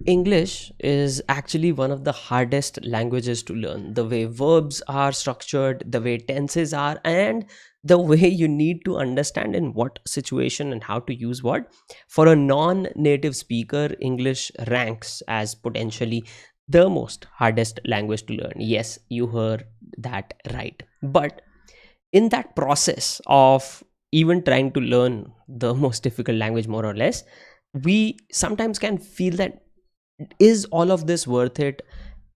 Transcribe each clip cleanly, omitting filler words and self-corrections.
English is actually one of the hardest languages to learn. The way verbs are structured, the way tenses are, and the way you need to understand in what situation and how to use what. For a non native speaker, English ranks as potentially the most hardest language to learn. Yes, you heard that right. But in that process of even trying to learn the most difficult language, more or less, we sometimes can feel that, is all of this worth it?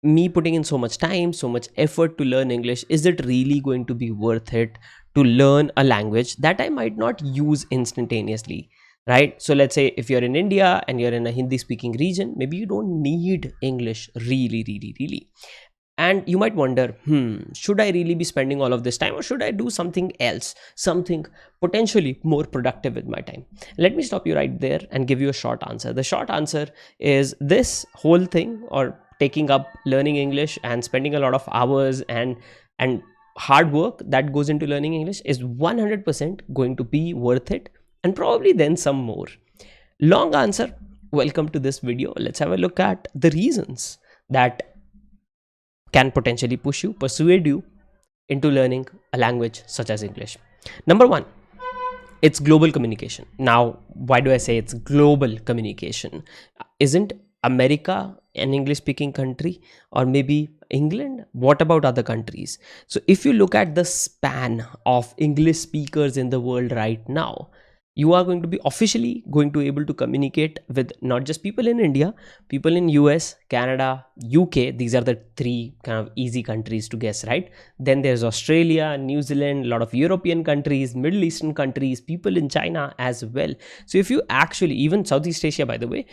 Me putting in so much time, so much effort to learn English, is it really going to be worth it to learn a language that I might not use instantaneously? Right? So let's say if you're in India and you're in a Hindi speaking region, maybe you don't need English really, really, really. And you might wonder, should I really be spending all of this time, or should I do something else, something potentially more productive with my time? Let me stop you right there and give you a short answer. The short answer is, this whole thing, or taking up learning English and spending a lot of hours and hard work that goes into learning English, is 100% going to be worth it, and probably then some more. Long answer. Welcome to this video. Let's have a look at the reasons that can potentially persuade you into learning a language such as English. Number one, it's global communication. Now, why do I say it's global communication? Isn't America an English speaking country, or maybe England? What about other countries? So if you look at the span of English speakers in the world right now, you are going to be officially going to able to communicate with not just people in India, people in US, Canada, UK. These are the three kind of easy countries to guess, right? Then there's Australia, New Zealand, a lot of European countries, Middle Eastern countries, people in China as well. So if you actually, even Southeast Asia, by the way,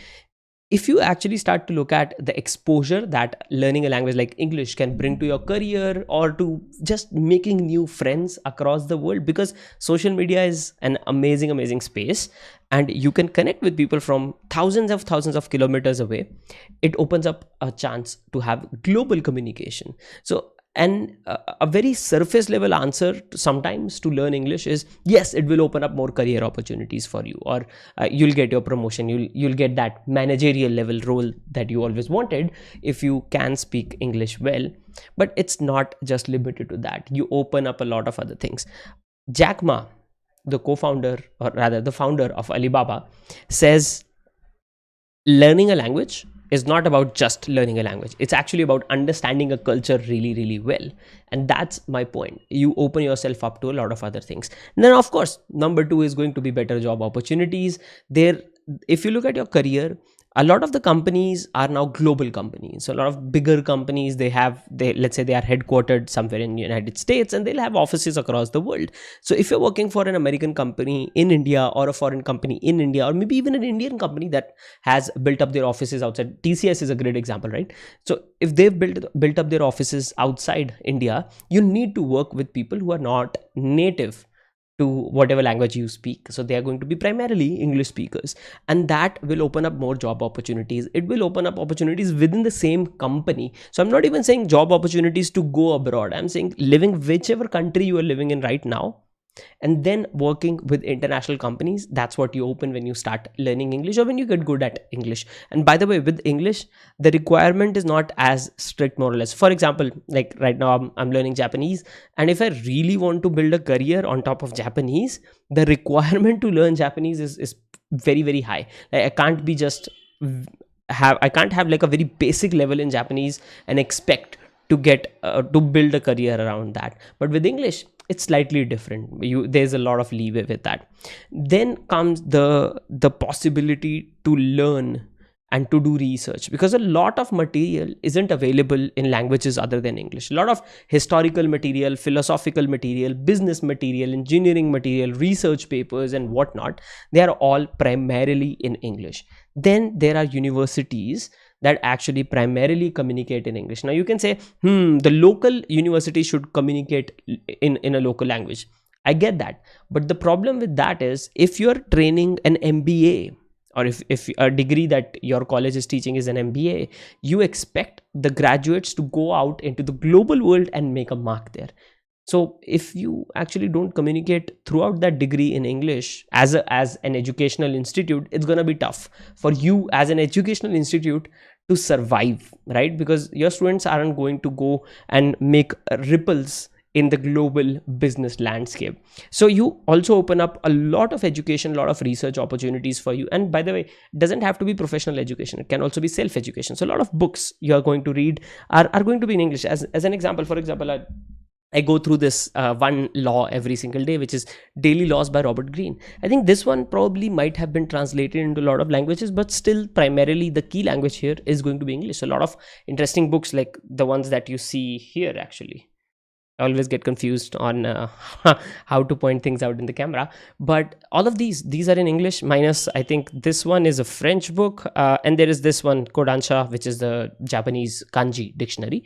if you actually start to look at the exposure that learning a language like English can bring to your career, or to just making new friends across the world, because social media is an amazing, amazing space, and you can connect with people from thousands of kilometers away. It opens up a chance to have global communication. So, and a very surface level answer sometimes to learn English is, yes, it will open up more career opportunities for you, or you'll get your promotion, you'll get that managerial level role that you always wanted if you can speak English well. But it's not just limited to that. You open up a lot of other things. Jack Ma, the co-founder, or rather the founder of Alibaba, says learning a language is not about just learning a language. It's actually about understanding a culture really, really well. And that's my point. You open yourself up to a lot of other things. And then, of course, number two is going to be better job opportunities. There, if you look at your career, a lot of the companies are now global companies. So a lot of bigger companies, let's say they are headquartered somewhere in the United States, and they'll have offices across the world. So if you're working for an American company in India, or a foreign company in India, or maybe even an Indian company that has built up their offices outside, TCS is a great example, right? So if they've built up their offices outside India, you need to work with people who are not native to whatever language you speak. So they are going to be primarily English speakers, and that will open up more job opportunities. It will open up opportunities within the same company. So I'm not even saying job opportunities to go abroad. I'm saying living whichever country you are living in right now, and then working with international companies. That's what you open when you start learning English, or when you get good at English. And by the way, with English, the requirement is not as strict, more or less. For example, like right now I'm learning Japanese, and if I really want to build a career on top of Japanese, the requirement to learn Japanese is very, very high. Like, I can't have like a very basic level in Japanese and expect to get to build a career around that. But with English, it's slightly different. There's a lot of leeway with that. Then comes the possibility to learn and to do research, because a lot of material isn't available in languages other than English. A lot of historical material, philosophical material, business material, engineering material, research papers and whatnot, they are all primarily in English. Then there are universities that actually primarily communicate in English. Now you can say, the local university should communicate in a local language. I get that. But the problem with that is, if you're training an MBA, or if a degree that your college is teaching is an MBA, you expect the graduates to go out into the global world and make a mark there. So if you actually don't communicate throughout that degree in English as an educational institute, it's going to be tough for you as an educational institute to survive, right? Because your students aren't going to go and make ripples in the global business landscape. So you also open up a lot of education, a lot of research opportunities for you. And by the way, it doesn't have to be professional education, it can also be self education. So a lot of books you are going to read are going to be in English. As an example, for example, I go through this one law every single day, which is Daily Laws by Robert Greene. I think this one probably might have been translated into a lot of languages, but still, primarily, the key language here is going to be English. So a lot of interesting books like the ones that you see here, actually. I always get confused on how to point things out in the camera. But all of these are in English, minus I think this one is a French book, and there is this one Kodansha, which is the Japanese kanji dictionary.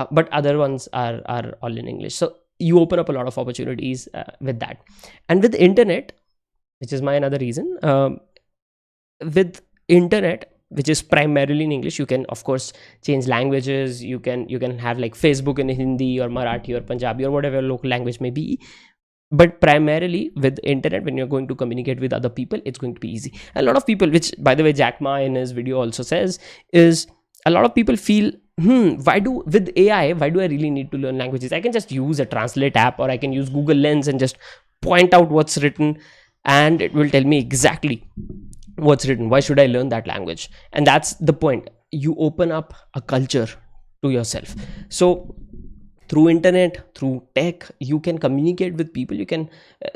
But other ones are all in English. So you open up a lot of opportunities with that, and with internet, which is my another reason. With internet, which is primarily in English, you can of course change languages. You can have like Facebook in Hindi or Marathi or Punjabi or whatever local language may be. But primarily with internet, when you're going to communicate with other people, it's going to be easy. A lot of people, which by the way Jack Ma in his video also says, is a lot of people feel, with AI, why do I really need to learn languages? I can just use a translate app, or I can use Google Lens and just point out what's written, and it will tell me exactly what's written. Why should I learn that language? And that's the point. You open up a culture to yourself. So through internet, through tech, you can communicate with people. You can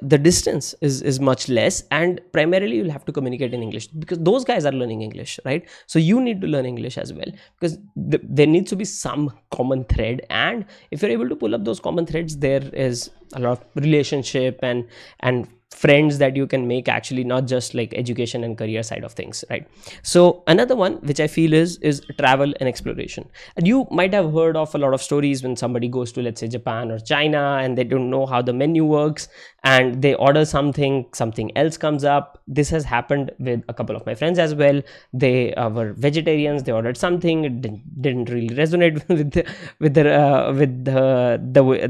the distance is much less, and primarily you'll have to communicate in English because those guys are learning English, right? So you need to learn English as well, because there needs to be some common thread. And if you're able to pull up those common threads, there is a lot of relationship and friends that you can make, actually, not just like education and career side of things, right? So another one which I feel is travel and exploration. And you might have heard of a lot of stories when somebody goes to, let's say, Japan or China, and they don't know how the menu works, and they order something else comes up. This has happened with a couple of my friends as well. They were vegetarians, they ordered something, it didn't really resonate with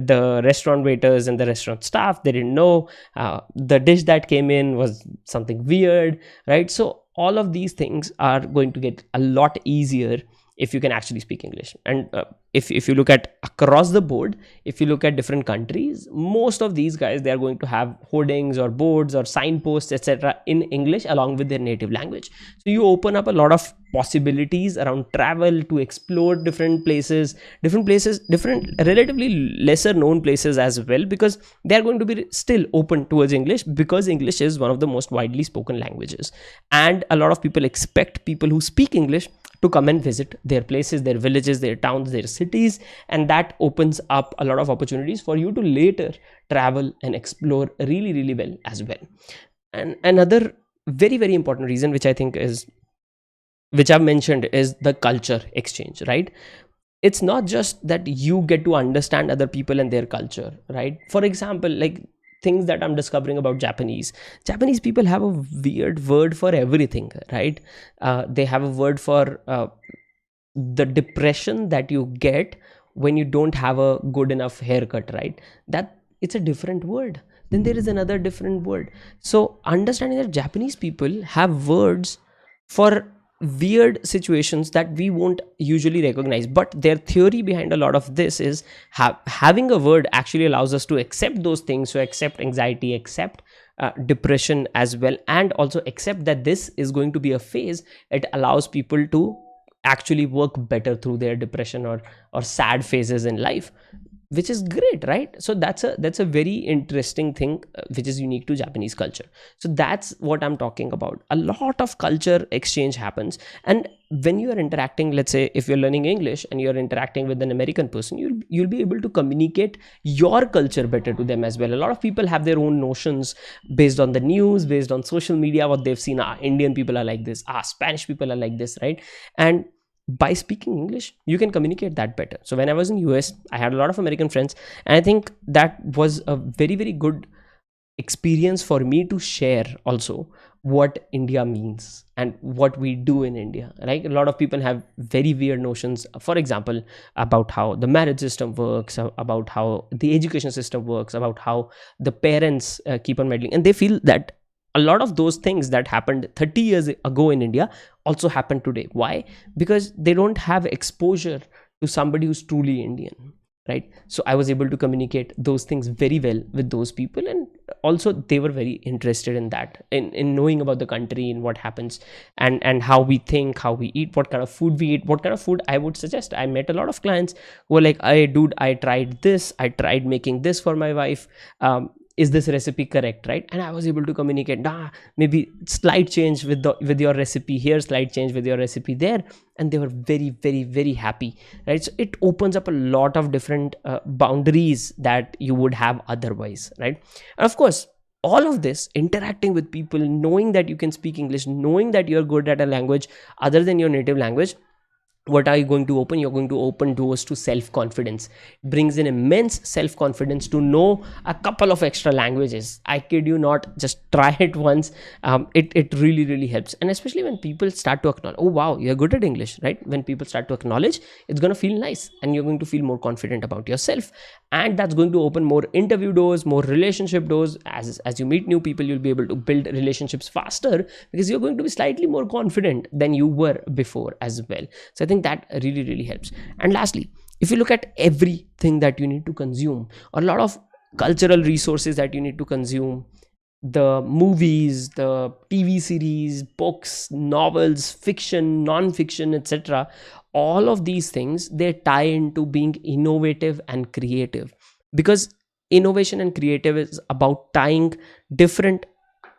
the restaurant waiters and the restaurant staff. They didn't know the dish that came in was something weird, right? So all of these things are going to get a lot easier if you can actually speak English. And if you look at across the board, if you look at different countries, most of these guys, they are going to have hoardings or boards or signposts, etc., in English along with their native language. So you open up a lot of possibilities around travel to explore different relatively lesser known places as well, because they are going to be still open towards English, because English is one of the most widely spoken languages, and a lot of people expect people who speak English to come and visit their places, their villages, their towns, their cities. And that opens up a lot of opportunities for you to later travel and explore really, really well as well. And another very, very important reason, which I think is, which I've mentioned, is the culture exchange, right? It's not just that you get to understand other people and their culture, right? For example, like things that I'm discovering about Japanese people have a weird word for everything, right? They have a word for the depression that you get when you don't have a good enough haircut, right? That it's a different word. Then there is another different word. So understanding that Japanese people have words for weird situations that we won't usually recognize, but their theory behind a lot of this is having a word actually allows us to accept those things. So accept anxiety, accept depression as well, and also accept that this is going to be a phase. It allows people to actually work better through their depression or sad phases in life, which is great, right? So that's a very interesting thing, which is unique to Japanese culture. So that's what I'm talking about. A lot of culture exchange happens, and when you are interacting, let's say if you're learning English and you're interacting with an American person, you'll be able to communicate your culture better to them as well. A lot of people have their own notions based on the news, based on social media, what they've seen. Indian people are like this, Spanish people are like this, right? And by speaking English, you can communicate that better. So when I was in US, I had a lot of American friends, and I think that was a very, very good experience for me to share also what India means and what we do in India. Like a lot of people have very weird notions, for example, about how the marriage system works, about how the education system works, about how the parents keep on meddling, and they feel that a lot of those things that happened 30 years ago in India also happen today. Why? Because they don't have exposure to somebody who's truly Indian, right? So I was able to communicate those things very well with those people, and also they were very interested in that, in knowing about the country and what happens, and how we think, how we eat, what kind of food we eat, what kind of food I would suggest. I met a lot of clients who were like, "Hey dude, I tried this, I tried making this for my wife, is this recipe correct?" Right? And I was able to communicate, nah, maybe slight change with the with your recipe here, slight change with your recipe there, and they were very, very, very happy, right? So it opens up a lot of different boundaries that you would have otherwise, right? And of course, all of this interacting with people, knowing that you can speak English, knowing that you're good at a language other than your native language, what are you going to open? You're going to open doors to self-confidence. Brings in immense self-confidence to know a couple of extra languages. I kid you not, just try it once. It really, really helps. And especially when people start to acknowledge, oh wow, you're good at English, right? When people start to acknowledge, it's going to feel nice, and you're going to feel more confident about yourself, and that's going to open more interview doors, more relationship doors. As you meet new people, you'll be able to build relationships faster because you're going to be slightly more confident than you were before as well. So I think that really, really helps. And lastly, if you look at everything that you need to consume, a lot of cultural resources that you need to consume, the movies, the TV series, books, novels, fiction, non-fiction, etc., all of these things, they tie into being innovative and creative, because innovation and creative is about tying different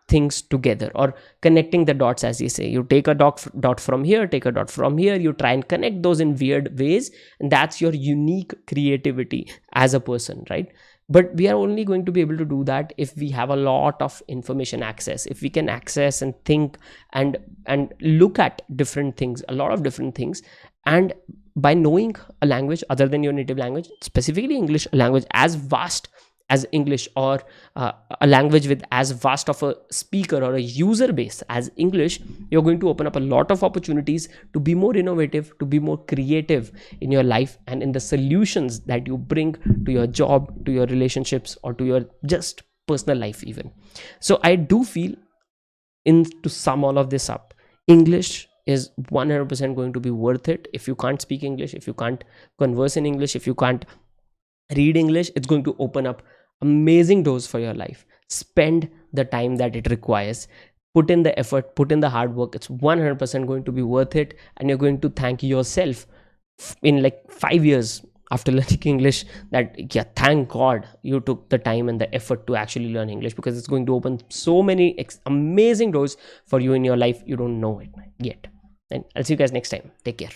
things together, or connecting the dots, as you say. You take a dot from here, take a dot from here, you try and connect those in weird ways, and that's your unique creativity as a person, right? But we are only going to be able to do that if we have a lot of information access, if we can access and think and look at different things, a lot of different things. And by knowing a language other than your native language, specifically English, a language as vast as English, or a language with as vast of a speaker or a user base as English, you're going to open up a lot of opportunities to be more innovative, to be more creative in your life and in the solutions that you bring to your job, to your relationships, or to your just personal life even. So I do feel, in to sum all of this up, English is 100% going to be worth it. If you can't speak English, if you can't converse in English, if you can't read English, it's going to open up amazing doors for your life. Spend the time that it requires, put in the effort, put in the hard work. It's 100% going to be worth it, and you're going to thank yourself in like 5 years after learning English, that yeah, thank God you took the time and the effort to actually learn English, because it's going to open so many amazing doors for you in your life. You don't know it yet. And I'll see you guys next time. Take care.